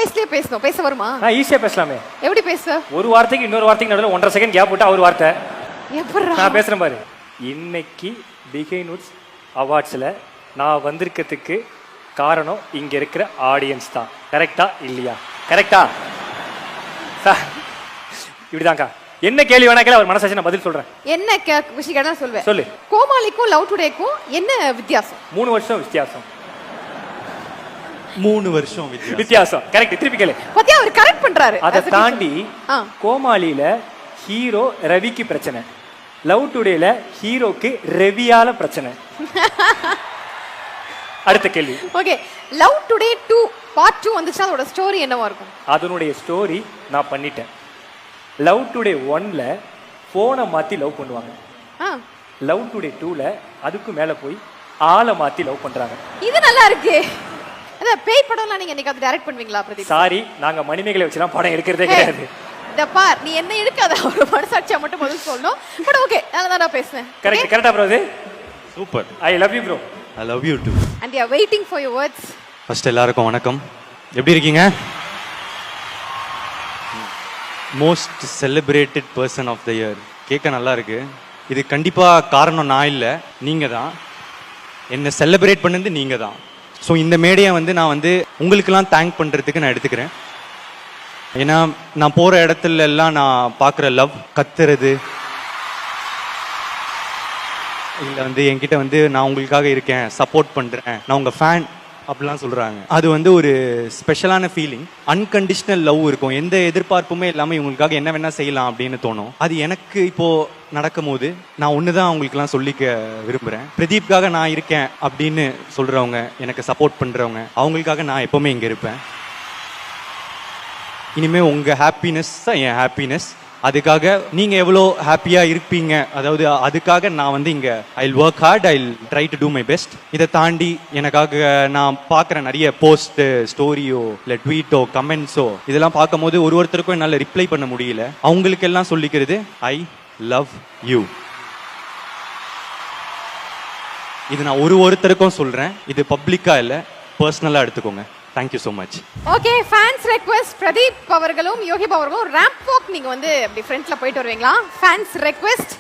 வாய்ஸ்லயே பேசணும். பேச வருமா? நான் ஈஸியா பேசலாமே. எப்படி பேச? ஒரு வார்த்தைக்கு இன்னொரு வார்த்தைக்கு நடுவுல 1.5 செகண்ட் கேப் விட்டு அவர் வார்த்தை. எப்பறா? நான் பேசுறேன் பாரு. இன்னைக்கு பிகைன் உட்ஸ் அவார்ட்ஸ்ல நான் வந்திருக்கிறதுக்கு காரணம் இங்க இருக்கிற ஆடியன்ஸ் தான். கரெக்டா இல்லையா? கரெக்டா? இப்படிதான்க்கா. என்ன கேள்வி வேணா கேளு, அவர் மனசாட்சி நான் பதில் சொல்றேன். என்ன விஷயம் கேட்டா சொல்வேன். சொல்லு. கோமாளிக்கும் லவ் டுடேக்கும் என்ன வித்தியாசம்? 3 வருஷம் வித்தியாசம். 3 வருஷம் வித்தியாசம். கரெக்ட். திருப்பி கேளு. பத்தியா அவர் கரெக்ட் பண்றாரு. அதை தாண்டி கோமாளியில ஹீரோ ரவிக்கு பிரச்சனை, லவ் டுடேல ஹீரோக்கு ரவியால பிரச்சனை. அடுத்த கேள்வி. ஓகே, லவ் டுடே 2 பார்ட் 2 வந்துச்சா அதோட ஸ்டோரி என்னவா இருக்கும்? அதனுடைய ஸ்டோரி நான் பண்ணிட்டேன். லவ் டுடே 1ல போனை மாத்தி லவ் பண்ணுவாங்க. லவ் டுடே 2ல அதுக்கு மேல போய் ஆளை மாத்தி லவ் பண்றாங்க. இது நல்லா இருக்கு. அத பேய் படம்லாம் நீங்க என்னைக்கு டைரக்ட் பண்ணுவீங்களா பிரதீப்? சாரி, நாங்க மணிமேகலை வச்சுலாம் படம் எடுக்கிறதே கிடையாது. இந்த பார், நீ என்ன எடுக்காத, ஒரு மனசாட்சியா மட்டும் பதில் சொல்லணும். பட் ஓகே, நல்லா தான் பேசுறேன். கரெக்ட். கரெக்ட்டா ப்ரோ? அது super. I love you bro. I love you too. And we are waiting for your words. First எல்லாருக்கும் வணக்கம். எப்படி இருக்கீங்க? Most celebrated person of the year. கேட்க நல்லா இருக்கு. இது கண்டிப்பா காரணம் நான் இல்லை, நீங்க தான். என்னை செலிப்ரேட் பண்ணது நீங்க தான். ஸோ இந்த மேடையை நான் உங்களுக்கெல்லாம் தேங்க் பண்ணுறதுக்கு நான் எடுத்துக்கிறேன். ஏன்னா நான் போகிற இடத்துல எல்லாம் நான் பார்க்குற லவ், கத்துறது, இல்லை என்கிட்ட நான் உங்களுக்காக இருக்கேன், சப்போர்ட் பண்ணுறேன், நான் உங்கள் ஃபேன் அப்படிலாம் சொல்கிறாங்க. அது ஒரு ஸ்பெஷலான ஃபீலிங். அன்கண்டிஷனல் லவ் இருக்கும். எந்த எதிர்பார்ப்புமே இல்லாமல் இவங்களுக்காக என்ன வேணால் செய்யலாம் அப்படின்னு தோணும். அது எனக்கு இப்போது நடக்கும் போது நான் ஒன்று தான் அவங்களுக்குலாம் சொல்லிக்க விரும்புகிறேன். பிரதீப்காக நான் இருக்கேன் அப்படின்னு சொல்கிறவங்க, எனக்கு சப்போர்ட் பண்ணுறவங்க, அவங்களுக்காக நான் எப்போவுமே இங்கே இருப்பேன். இனிமேல் உங்கள் ஹாப்பினஸ் தான் என் ஹாப்பினஸ். அதுக்காக நீங்கள் எவ்வளோ ஹாப்பியாக இருப்பீங்க, அதாவது அதுக்காக நான் இங்கே I work hard, I try to do my best. இதை தாண்டி எனக்காக நான் பார்க்குற நிறைய போஸ்ட்டு, ஸ்டோரியோ இல்லை ட்வீட்டோ, கமெண்ட்ஸோ, இதெல்லாம் பார்க்கும் போது ஒருத்தருக்கும் என்னால் ரிப்ளை பண்ண முடியல. அவங்களுக்கெல்லாம் சொல்லிக்கிறது ஐ லவ் யூ. இது நான் ஒருத்தருக்கும் சொல்கிறேன். இது பப்ளிக்காக இல்லை, பர்சனலாக எடுத்துக்கோங்க. Thank you so much. Okay, fans request Pradeep அவர்களும் யோகி அவர்களும் ரேம்ப் வாக் நீங்க அப்படி ஃப்ரண்ட்ல போயிட்டு வருவீங்களா? fans request